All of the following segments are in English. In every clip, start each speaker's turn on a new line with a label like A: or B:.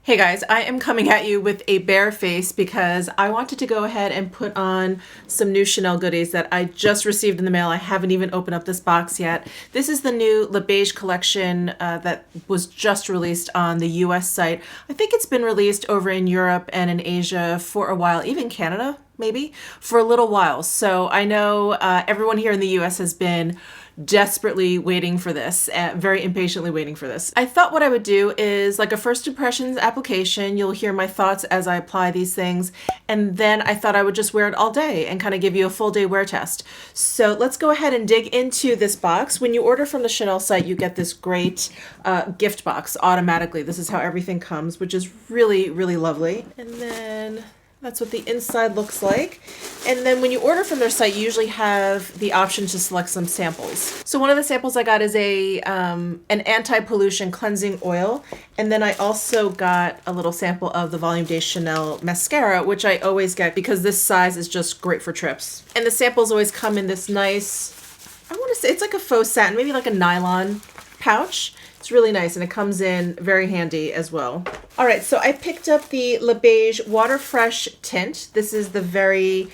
A: Hey guys, I am coming at you with a bare face because I wanted to go ahead and put on some new Chanel goodies that I just received in the mail. I haven't even opened up this box yet. This is the new Beiges Collection that was just released on the US site. I think it's been released over in Europe and in Asia for a while, even Canada maybe, for a little while. So I know everyone here in the US has been desperately waiting for this, very impatiently waiting for this. I thought what I would do is like a first impressions application. You'll hear my thoughts as I apply these things. And then I thought I would just wear it all day and kind of give you a full day wear test. So let's go ahead and dig into this box. When you order from the Chanel site, you get this great gift box automatically. This is how everything comes, which is really, really lovely. And then that's what the inside looks like. And then when you order from their site, you usually have the option to select some samples. So one of the samples I got is an anti-pollution cleansing oil. And then I also got a little sample of the Volume Day Chanel mascara, which I always get because this size is just great for trips. And the samples always come in this nice, I want to say it's like a faux satin, maybe like a nylon pouch. It's really nice, and it comes in very handy as well. All right, so I picked up the Beiges Water Fresh Tint. This is the very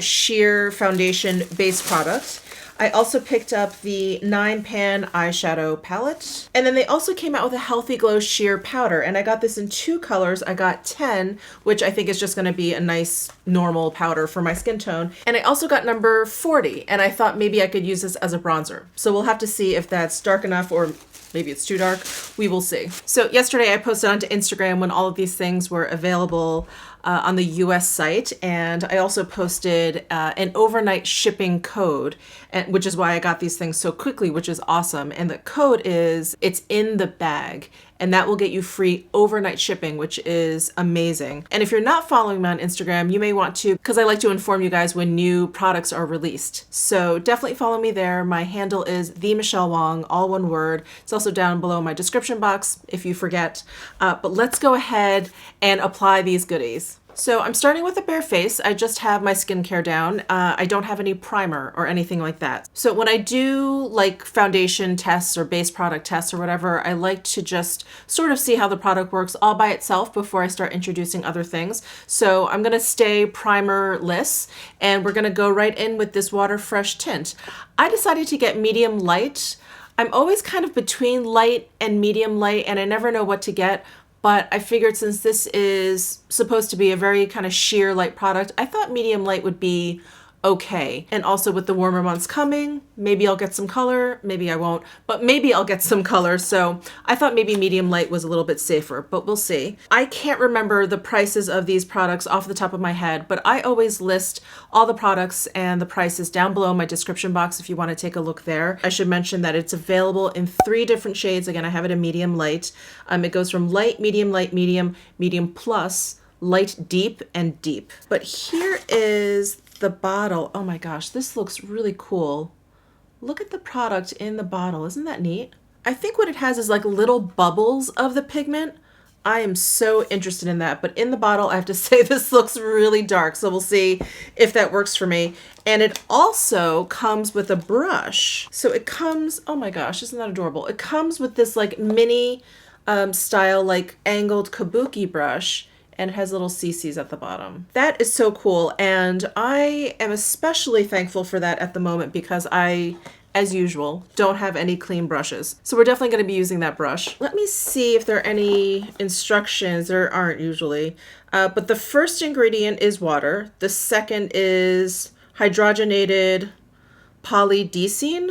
A: sheer foundation base product. I also picked up the 9-pan eyeshadow palette. And then they also came out with a Healthy Glow sheer powder, and I got this in 2 colors. I got 10, which I think is just gonna be a nice normal powder for my skin tone. And I also got number 40, and I thought maybe I could use this as a bronzer. So we'll have to see if that's dark enough or maybe it's too dark. We will see. So yesterday I posted onto Instagram when all of these things were available on the US site, and I also posted an overnight shipping code, which is why I got these things so quickly, which is awesome. And the code is, it's in the bag, and that will get you free overnight shipping, which is amazing. And if you're not following me on Instagram, you may want to, because I like to inform you guys when new products are released. So definitely follow me there. My handle is the Michele Wang, all one word. It's also down below in my description box if you forget. But let's go ahead and apply these goodies. So I'm starting with a bare face. I just have my skincare down. I don't have any primer or anything like that. So when I do like foundation tests or base product tests or whatever, I like to just sort of see how the product works all by itself before I start introducing other things. So I'm gonna stay primerless, and we're gonna go right in with this Water Fresh tint. I decided to get medium light. I'm always kind of between light and medium light, and I never know what to get. But I figured since this is supposed to be a very kind of sheer light product, I thought medium light would be okay. And also with the warmer months coming, maybe I'll get some color, maybe I won't, but maybe I'll get some color. So I thought maybe medium light was a little bit safer, but we'll see. I can't remember the prices of these products off the top of my head, but I always list all the products and the prices down below in my description box if you want to take a look there. I should mention that it's available in 3 different shades. Again, I have it in medium light. It goes from light, medium, medium plus, light, deep, and deep. But here is the bottle. Oh my gosh, this looks really cool. Look at the product in the bottle. Isn't that neat? I think what it has is like little bubbles of the pigment. I am so interested in that. But in the bottle, I have to say this looks really dark. So we'll see if that works for me. And it also comes with a brush. So it comes, oh my gosh, isn't that adorable? It comes with this like mini style, like angled kabuki brush. And it has little CCs at the bottom. That is so cool, and I am especially thankful for that at the moment because I, as usual, don't have any clean brushes. So we're definitely gonna be using that brush. Let me see if there are any instructions. There aren't usually, but the first ingredient is water. The second is hydrogenated polydecene.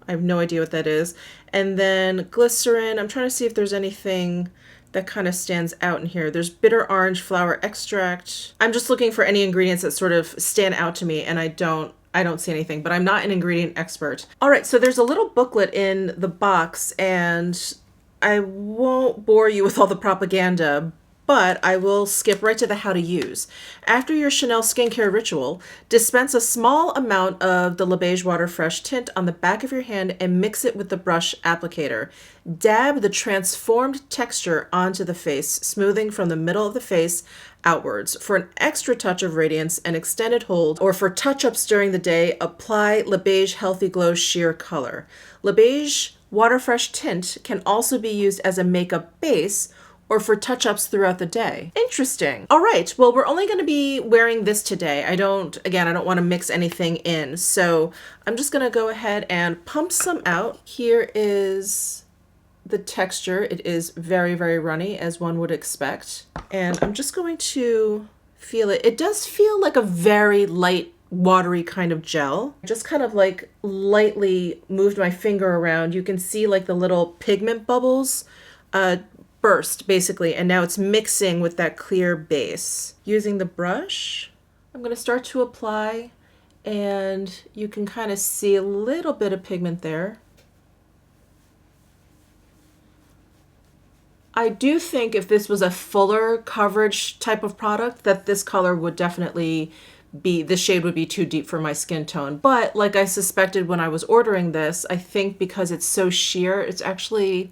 A: I have no idea what that is. And then glycerin. I'm trying to see if there's anything that kind of stands out in here. There's bitter orange flower extract. I'm just looking for any ingredients that sort of stand out to me, and I don't see anything, but I'm not an ingredient expert. All right, so there's a little booklet in the box, and I won't bore you with all the propaganda, but I will skip right to the how to use. After your Chanel skincare ritual, dispense a small amount of the Beiges Water Fresh tint on the back of your hand and mix it with the brush applicator. Dab the transformed texture onto the face, smoothing from the middle of the face outwards. For an extra touch of radiance and extended hold, or for touch-ups during the day, apply Beiges Healthy Glow Sheer Color. Beiges Water Fresh Tint can also be used as a makeup base or for touch-ups throughout the day. Interesting. All right, well, we're only going to be wearing this today. I don't want to mix anything in. So I'm just going to go ahead and pump some out. Here is the texture. It is very, very runny, as one would expect. And I'm just going to feel it. It does feel like a very light, watery kind of gel. I just kind of like lightly moved my finger around. You can see like the little pigment bubbles burst basically, and now it's mixing with that clear base. Using the brush, I'm going to start to apply, and you can kind of see a little bit of pigment there. I do think if this was a fuller coverage type of product, that this color would definitely be, the shade would be too deep for my skin tone. But like I suspected when I was ordering this, I think because it's so sheer, it's actually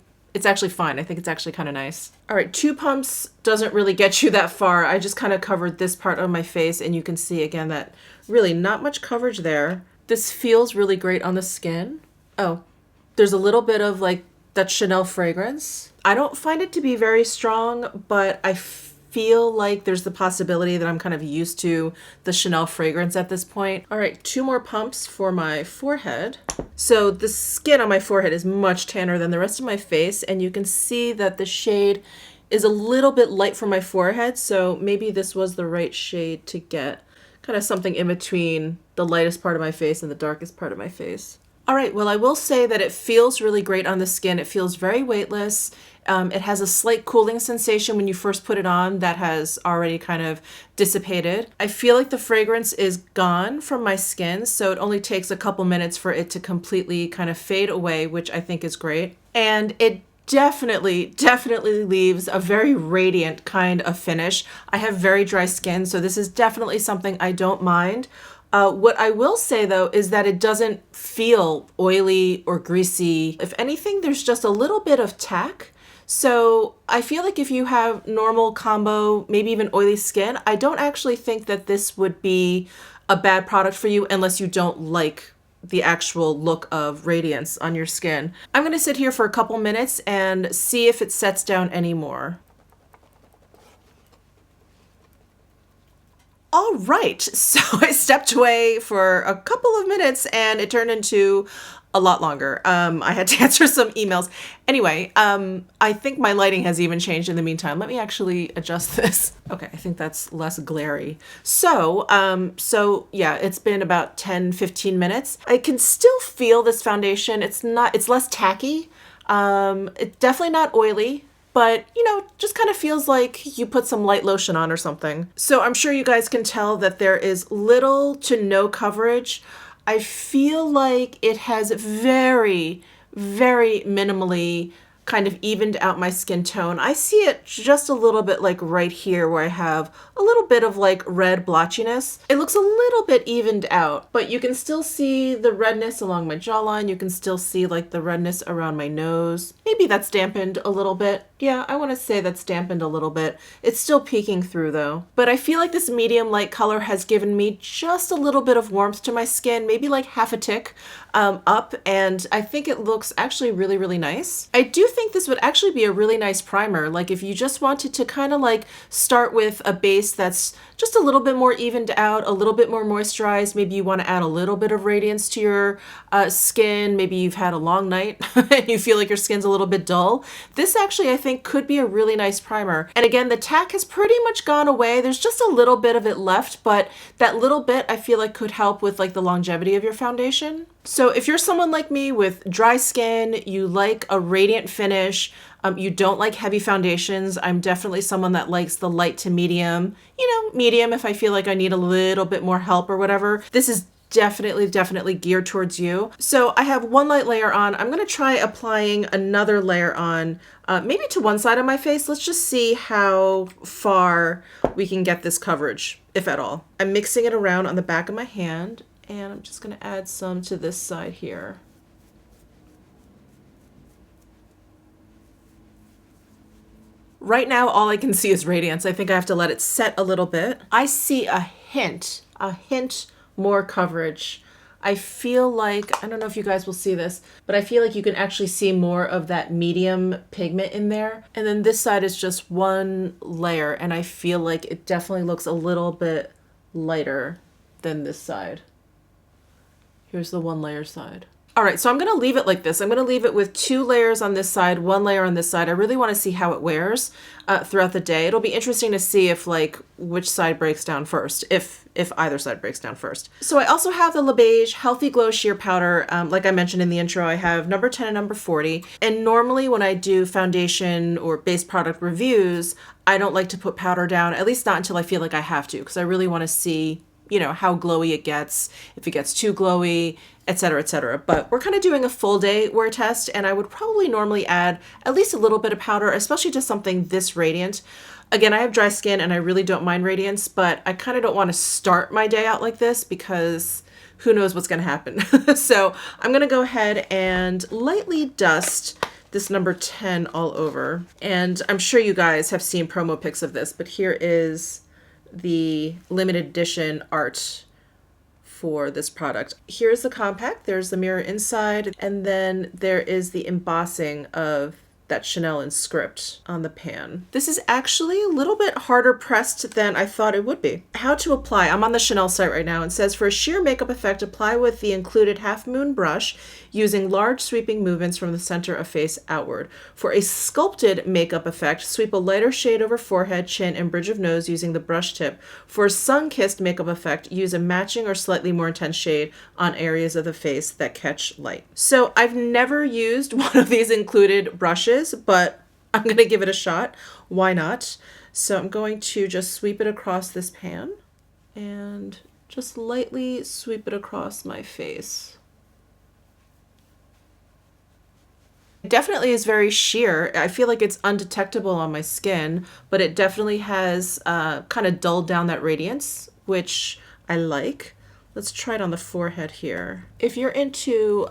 A: fine. I think it's actually kind of nice. All right, 2 pumps doesn't really get you that far. I just kind of covered this part of my face, and you can see again that really not much coverage there. This feels really great on the skin. Oh, there's a little bit of like that Chanel fragrance. I don't find it to be very strong, but I feel like there's the possibility that I'm kind of used to the Chanel fragrance at this point. All right, 2 more pumps for my forehead. So the skin on my forehead is much tanner than the rest of my face, and you can see that the shade is a little bit light for my forehead, so maybe this was the right shade to get. Kind of something in between the lightest part of my face and the darkest part of my face. All right, well, I will say that it feels really great on the skin. It feels very weightless. It has a slight cooling sensation when you first put it on that has already kind of dissipated. I feel like the fragrance is gone from my skin, so it only takes a couple minutes for it to completely kind of fade away, which I think is great. And it definitely leaves a very radiant kind of finish. I have very dry skin, so this is definitely something I don't mind. What I will say though is that it doesn't feel oily or greasy. If anything, there's just a little bit of tack. So I feel like if you have normal combo, maybe even oily skin, I don't actually think that this would be a bad product for you unless you don't like the actual look of radiance on your skin. I'm going to sit here for a couple minutes and see if it sets down anymore. All right, so I stepped away for a couple of minutes and it turned into a lot longer. I had to answer some emails. Anyway, I think my lighting has even changed in the meantime. Let me actually adjust this. Okay, I think that's less glary. So yeah, it's been about 10-15 minutes. I can still feel this foundation. It's less tacky. It's definitely not oily. But, you know, just kind of feels like you put some light lotion on or something. So I'm sure you guys can tell that there is little to no coverage. I feel like it has very, very minimally kind of evened out my skin tone. I see it just a little bit like right here where I have a little bit of like red blotchiness. It looks a little bit evened out, but you can still see the redness along my jawline. You can still see like the redness around my nose. Maybe that's dampened a little bit. Yeah, I want to say that's dampened a little bit. It's still peeking through though. But I feel like this medium light color has given me just a little bit of warmth to my skin, maybe like half a tick up, and I think it looks actually really, really nice. I do think this would actually be a really nice primer. Like if you just wanted to kind of like start with a base that's just a little bit more evened out, a little bit more moisturized. Maybe you want to add a little bit of radiance to your skin. Maybe you've had a long night and you feel like your skin's a little bit dull. This actually, I think, could be a really nice primer. And again, the tack has pretty much gone away. There's just a little bit of it left, but that little bit I feel like could help with like the longevity of your foundation. So if you're someone like me with dry skin, you like a radiant finish, you don't like heavy foundations, I'm definitely someone that likes the light to medium, medium if I feel like I need a little bit more help or whatever. This is definitely geared towards you. So I have one light layer on. I'm going to try applying another layer on, maybe to one side of my face. Let's just see how far we can get this coverage, if at all. I'm mixing it around on the back of my hand, and I'm just going to add some to this side here. Right now, all I can see is radiance. I think I have to let it set a little bit. I see a hint more coverage I feel like, I don't know if you guys will see this, but I feel like you can actually see more of that medium pigment in there. And then this side is just one layer, and I feel like it definitely looks a little bit lighter than this side. Here's the one layer side. All right, so I'm gonna leave it like this. I'm gonna leave it with 2 layers on this side, 1 layer on this side. I really wanna see how it wears throughout the day. It'll be interesting to see if like which side breaks down first, if either side breaks down first. So I also have the Le Beige Healthy Glow Sheer Powder. Like I mentioned in the intro, I have number 10 and number 40. And normally when I do foundation or base product reviews, I don't like to put powder down, at least not until I feel like I have to, because I really wanna see, you know, how glowy it gets, if it gets too glowy, etc., etc. But we're kind of doing a full day wear test, and I would probably normally add at least a little bit of powder, especially to something this radiant. Again, I have dry skin and I really don't mind radiance, but I kind of don't want to start my day out like this because who knows what's going to happen. So I'm going to go ahead and lightly dust this number 10 all over. And I'm sure you guys have seen promo pics of this, but here is the limited edition art for this product. Here's the compact, there's the mirror inside, and then there is the embossing of that Chanel in script on the pan. This is actually a little bit harder pressed than I thought it would be. How to apply. I'm on the Chanel site right now. It says for a sheer makeup effect, apply with the included half moon brush using large sweeping movements from the center of face outward. For a sculpted makeup effect, sweep a lighter shade over forehead, chin, and bridge of nose using the brush tip. For a sun-kissed makeup effect, use a matching or slightly more intense shade on areas of the face that catch light. So I've never used one of these included brushes, but I'm going to give it a shot. Why not? So I'm going to just sweep it across this pan and just lightly sweep it across my face. It definitely is very sheer. I feel like it's undetectable on my skin, but it definitely has kind of dulled down that radiance, which I like. Let's try it on the forehead here. If you're into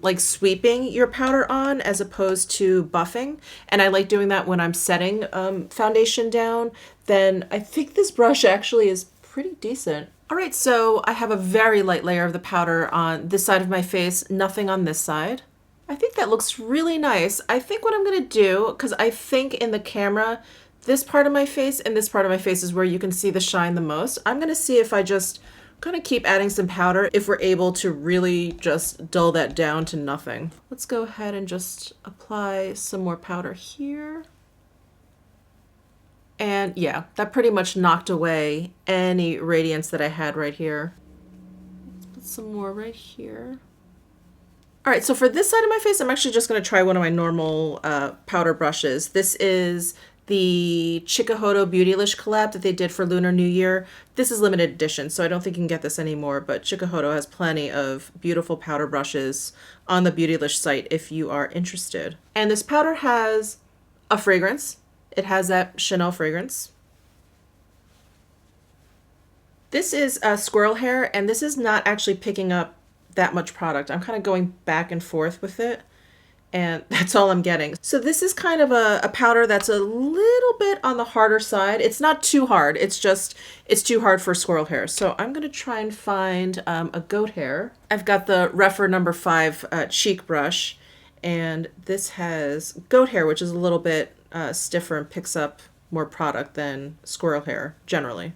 A: like sweeping your powder on as opposed to buffing, and I like doing that when I'm setting foundation down, then I think this brush actually is pretty decent. All right, so I have a very light layer of the powder on this side of my face, nothing on this side. I think that looks really nice. I think what I'm gonna do, because I think in the camera, this part of my face and this part of my face is where you can see the shine the most. I'm gonna see if I just kind of keep adding some powder if we're able to really just dull that down to nothing. Let's go ahead and just apply some more powder here. And yeah, that pretty much knocked away any radiance that I had right here. Let's put some more right here. All right, so for this side of my face, I'm actually just going to try one of my normal powder brushes. This is the Chikuhodo Beautylish collab that they did for Lunar New Year. This is limited edition, so I don't think you can get this anymore, but Chikuhodo has plenty of beautiful powder brushes on the Beautylish site if you are interested. And this powder has a fragrance. It has that Chanel fragrance. This is squirrel hair, and this is not actually picking up that much product. I'm kind of going back and forth with it, and that's all I'm getting. So this is kind of a powder that's a little bit on the harder side. It's not too hard, it's just, it's too hard for squirrel hair. So I'm gonna try and find a goat hair. I've got the Refer number 5 cheek brush, and this has goat hair, which is a little bit stiffer and picks up more product than squirrel hair generally.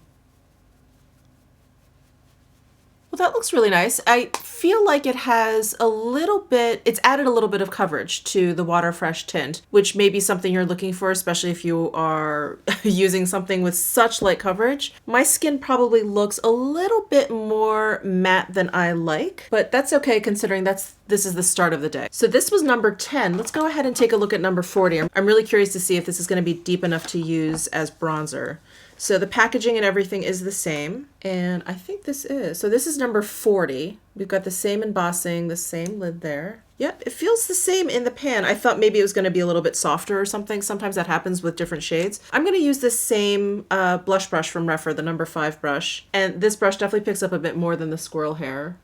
A: Well, that looks really nice. I feel like it has a little bit, it's added a little bit of coverage to the Water Fresh tint, which may be something you're looking for, especially if you are using something with such light coverage. My skin probably looks a little bit more matte than I like, but that's okay considering this is the start of the day. So this was number 10. Let's go ahead and take a look at number 40. I'm really curious to see if this is going to be deep enough to use as bronzer. So the packaging and everything is the same, and I think this is. So this is number 40. We've got the same embossing, the same lid there. Yep, it feels the same in the pan. I thought maybe it was gonna be a little bit softer or something. Sometimes that happens with different shades. I'm gonna use this same blush brush from Refer, the number 5 brush. And this brush definitely picks up a bit more than the squirrel hair.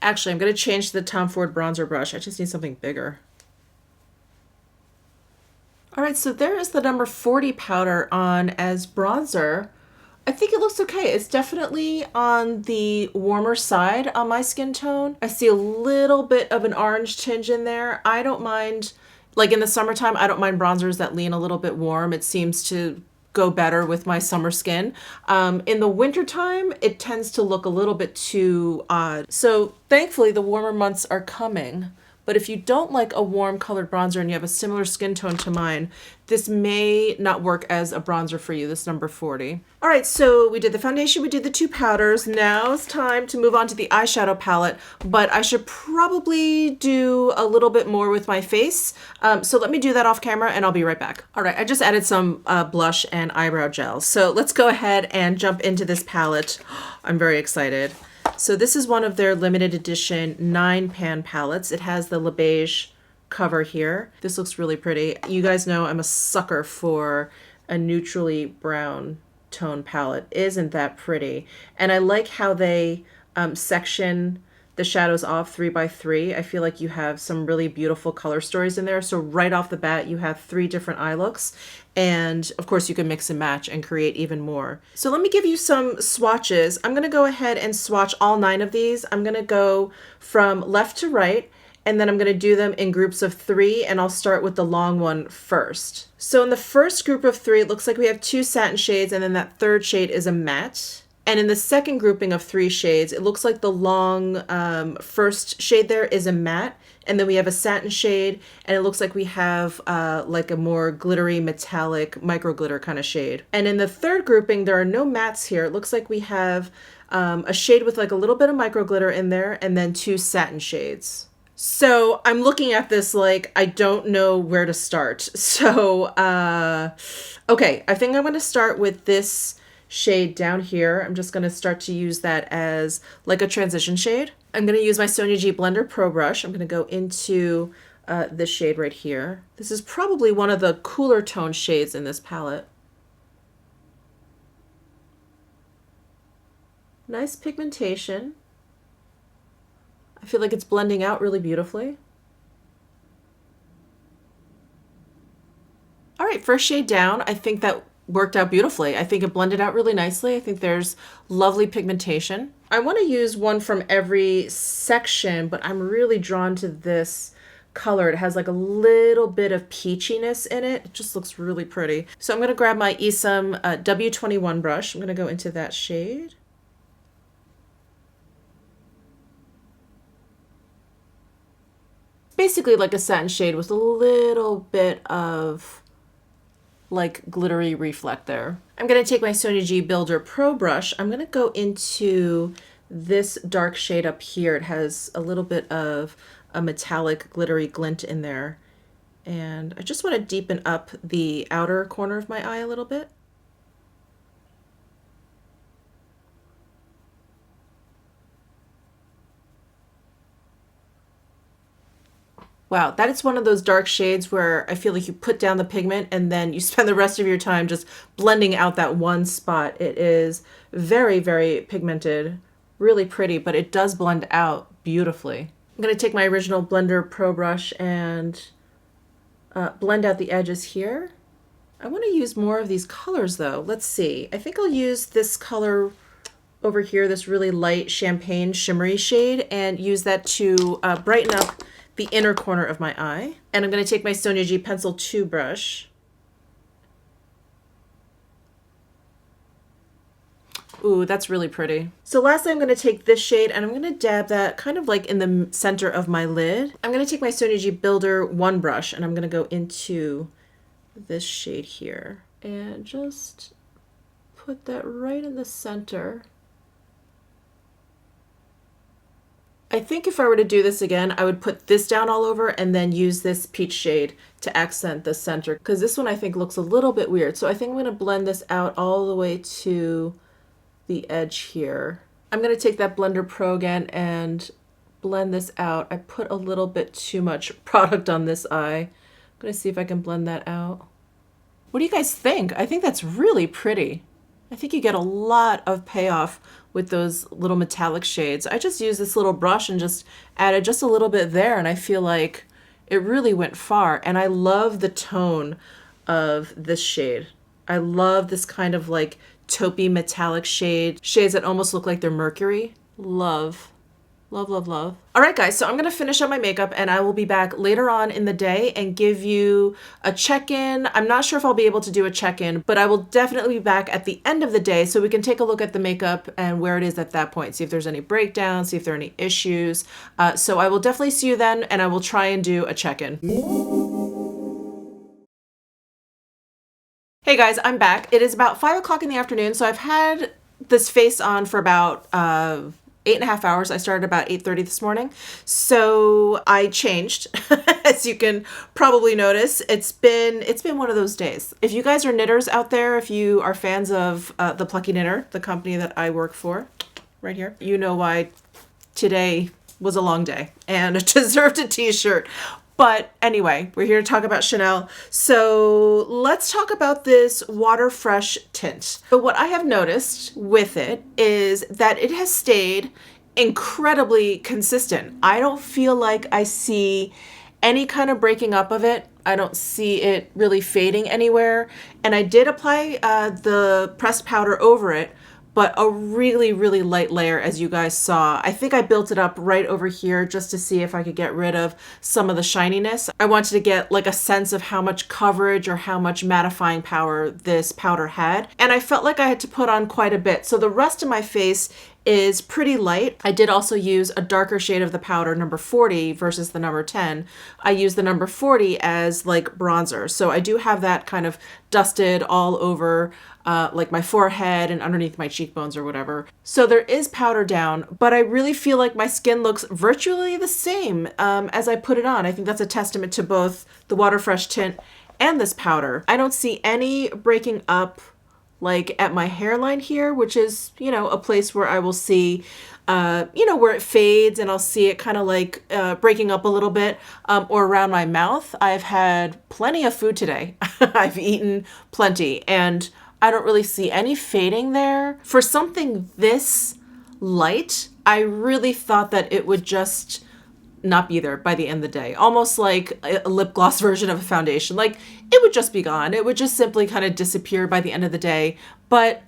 A: Actually, I'm going to change to the Tom Ford bronzer brush. I just need something bigger. All right, so there is the number 40 powder on as bronzer. I think it looks okay. It's definitely on the warmer side on my skin tone. I see a little bit of an orange tinge in there. I don't mind, like in the summertime, I don't mind bronzers that lean a little bit warm. It seems to go better with my summer skin. In the wintertime, it tends to look a little bit too odd. So thankfully the warmer months are coming. But if you don't like a warm colored bronzer and you have a similar skin tone to mine, this may not work as a bronzer for you, this number 40. All right, so we did the foundation, we did the two powders. Now it's time to move on to the eyeshadow palette, but I should probably do a little bit more with my face. So let me do that off camera and I'll be right back. All right, I just added some blush and eyebrow gel. So let's go ahead and jump into this palette. I'm very excited. So this is one of their limited edition 9-pan palettes. It has the Le Beige cover here. This looks really pretty. You guys know I'm a sucker for a neutrally brown tone palette. Isn't that pretty? And I like how they section the shadows off 3 by 3. I feel like you have some really beautiful color stories in there. So right off the bat, you have 3 different eye looks. And of course you can mix and match and create even more. So let me give you some swatches. I'm gonna go ahead and swatch all 9 of these. I'm gonna go from left to right, and then I'm gonna do them in groups of 3, and I'll start with the long one first. So in the first group of 3, it looks like we have 2 satin shades, and then that third shade is a matte. And in the second grouping of 3 shades, it looks like the long first shade there is a matte, and then we have a satin shade, and it looks like we have like a more glittery metallic micro glitter kind of shade. And in the third grouping, there are no mattes here. It looks like we have a shade with like a little bit of micro glitter in there, and then 2 satin shades. So I'm looking at this like I don't know where to start. So okay, I think I'm going to start with this shade down here. I'm just going to start to use that as like a transition shade. I'm going to use my Sonia G Blender Pro Brush. I'm going to go into this shade right here. This is probably one of the cooler tone shades in this palette. Nice pigmentation. I feel like it's blending out really beautifully. All right, first shade down. I think that worked out beautifully. I think it blended out really nicely. I think there's lovely pigmentation. I want to use one from every section, but I'm really drawn to this color. It has like a little bit of peachiness in it. It just looks really pretty. So I'm going to grab my Esom W21 brush. I'm going to go into that shade. Basically like a satin shade with a little bit of like glittery reflect there. I'm going to take my Sonia G Builder Pro Brush. I'm going to go into this dark shade up here. It has a little bit of a metallic glittery glint in there. And I just want to deepen up the outer corner of my eye a little bit. Wow, that is one of those dark shades where I feel like you put down the pigment and then you spend the rest of your time just blending out that one spot. It is very, very pigmented, really pretty, but it does blend out beautifully. I'm going to take my original Blender Pro Brush and blend out the edges here. I want to use more of these colors though. Let's see. I think I'll use this color over here, this really light champagne shimmery shade, and use that to brighten up the inner corner of my eye. And I'm going to take my Sonia G Pencil 2 brush. Ooh, that's really pretty. So lastly, I'm going to take this shade and I'm going to dab that kind of like in the center of my lid. I'm going to take my Sonia G Builder 1 brush and I'm going to go into this shade here and just put that right in the center. I think if I were to do this again, I would put this down all over and then use this peach shade to accent the center, because this one I think looks a little bit weird. So I think I'm going to blend this out all the way to the edge here. I'm going to take that Blender Pro again and blend this out. I put a little bit too much product on this eye. I'm going to see if I can blend that out. What do you guys think? I think that's really pretty. I think you get a lot of payoff with those little metallic shades. I just used this little brush and just added just a little bit there, and I feel like it really went far. And I love the tone of this shade. I love this kind of like taupey metallic shade. Shades that almost look like they're mercury. Love. Love, love, love. All right, guys, so I'm going to finish up my makeup and I will be back later on in the day and give you a check-in. I'm not sure if I'll be able to do a check-in, but I will definitely be back at the end of the day so we can take a look at the makeup and where it is at that point. See if there's any breakdowns, see if there are any issues. So I will definitely see you then, and I will try and do a check-in. Hey guys, I'm back. It is about 5 o'clock in the afternoon, so I've had this face on for about 8.5 hours. I started about 8:30 this morning. So I changed, as you can probably notice. It's been one of those days. If you guys are knitters out there, if you are fans of the Plucky Knitter, the company that I work for, right here, you know why today was a long day and it deserved a t-shirt. But anyway, we're here to talk about Chanel. So let's talk about this Water Fresh tint. So what I have noticed with it is that it has stayed incredibly consistent. I don't feel like I see any kind of breaking up of it. I don't see it really fading anywhere. And I did apply the pressed powder over it, but a really, really light layer, as you guys saw. I think I built it up right over here just to see if I could get rid of some of the shininess. I wanted to get like a sense of how much coverage or how much mattifying power this powder had. And I felt like I had to put on quite a bit. So the rest of my face is pretty light. I did also use a darker shade of the powder, number 40 versus the number 10. I used the number 40 as like bronzer. So I do have that kind of dusted all over like my forehead and underneath my cheekbones or whatever. So there is powder down, but I really feel like my skin looks virtually the same as I put it on. I think that's a testament to both the Water Fresh tint and this powder. I don't see any breaking up like at my hairline here, which is, you know, a place where I will see, you know, where it fades and I'll see it kind of like breaking up a little bit, or around my mouth. I've had plenty of food today. I've eaten plenty and I don't really see any fading there. For something this light, I really thought that it would just not be there by the end of the day. Almost like a lip gloss version of a foundation. Like it would just be gone. It would just simply kind of disappear by the end of the day, but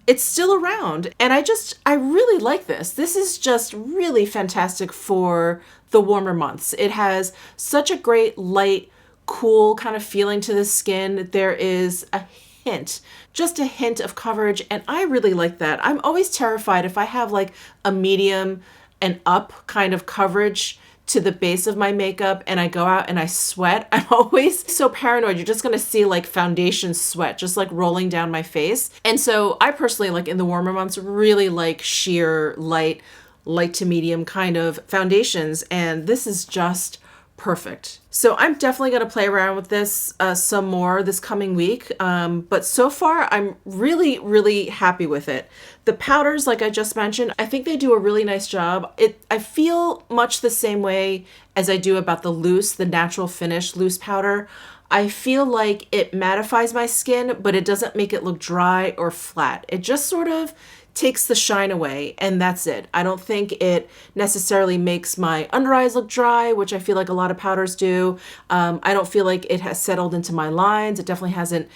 A: it's still around. And I really like this. This is just really fantastic for the warmer months. It has such a great light, cool kind of feeling to the skin. There is a hint, just a hint of coverage. And I really like that. I'm always terrified if I have like a medium and up kind of coverage to the base of my makeup and I go out and I sweat. I'm always so paranoid. You're just going to see like foundation sweat just like rolling down my face. And so I personally, like in the warmer months, really like sheer light to medium kind of foundations. And this is just perfect. So I'm definitely going to play around with this some more this coming week. But so far, I'm really, really happy with it. The powders, like I just mentioned, I think they do a really nice job. I feel much the same way as I do about the natural finish loose powder. I feel like it mattifies my skin, but it doesn't make it look dry or flat. It just sort of takes the shine away and that's it. I don't think it necessarily makes my under eyes look dry, which I feel like a lot of powders do. I don't feel like it has settled into my lines. It definitely hasn't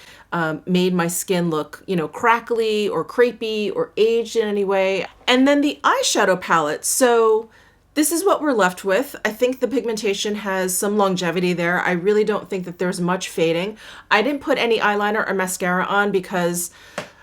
A: made my skin look, you know, crackly or crepey or aged in any way. And then the eyeshadow palette. So this is what we're left with. I think the pigmentation has some longevity there. I really don't think that there's much fading. I didn't put any eyeliner or mascara on because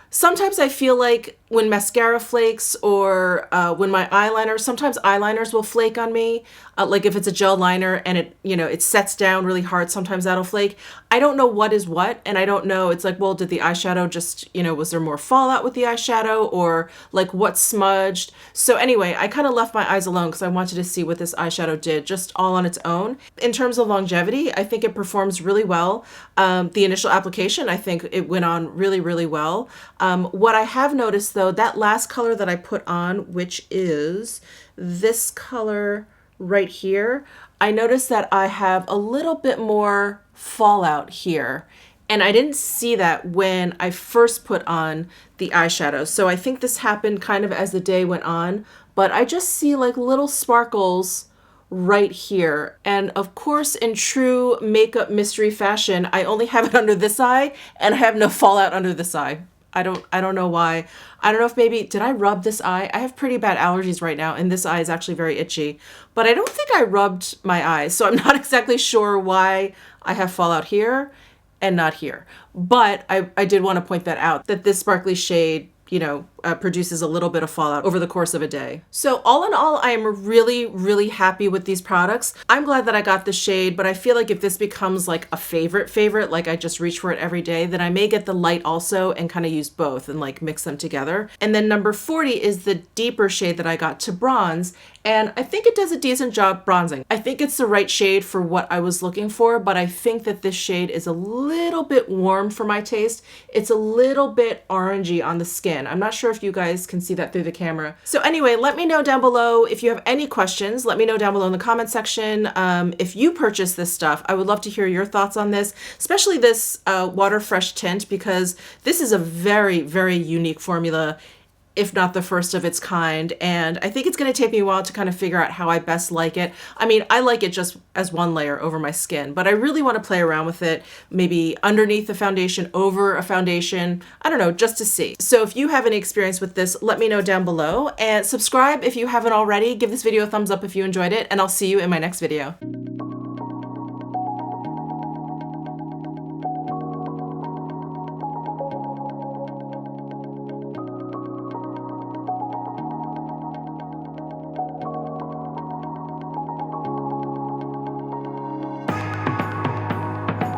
A: sometimes I feel like when mascara flakes or when my eyeliner, sometimes eyeliners will flake on me. Like if it's a gel liner and it sets down really hard, sometimes that'll flake. I don't know what is what. And I don't know, it's like, well, did the eyeshadow just, was there more fallout with the eyeshadow or like what smudged? So anyway, I kind of left my eyes alone because I wanted to see what this eyeshadow did just all on its own. In terms of longevity, I think it performs really well. The initial application, I think it went on really, really well. What I have noticed though, that last color that I put on, which is this color right here, I noticed that I have a little bit more fallout here. And I didn't see that when I first put on the eyeshadow. So I think this happened kind of as the day went on, but I just see like little sparkles right here. And of course, in true makeup mystery fashion, I only have it under this eye and I have no fallout under this eye. I don't know why. I don't know if maybe, did I rub this eye? I have pretty bad allergies right now and this eye is actually very itchy, but I don't think I rubbed my eyes. So I'm not exactly sure why I have fallout here and not here. But I did want to point that out, that this sparkly shade, you know, produces a little bit of fallout over the course of a day. So all in all, I am really, really happy with these products. I'm glad that I got the shade, but I feel like if this becomes like a favorite, like I just reach for it every day, then I may get the light also and kind of use both and like mix them together. And then number 40 is the deeper shade that I got to bronze. And I think it does a decent job bronzing. I think it's the right shade for what I was looking for, but I think that this shade is a little bit warm for my taste. It's a little bit orangey on the skin. I'm not sure if you guys can see that through the camera. So anyway, let me know down below if you have any questions. Let me know down below in the comment section. If you purchase this stuff, I would love to hear your thoughts on this, especially this Water Fresh tint, because this is a very, very unique formula, if not the first of its kind. And I think it's going to take me a while to kind of figure out how I best like it. I mean, I like it just as one layer over my skin, but I really want to play around with it, maybe underneath the foundation, over a foundation, I don't know, just to see. So if you have any experience with this, let me know down below, and subscribe if you haven't already. Give this video a thumbs up if you enjoyed it, and I'll see you in my next video.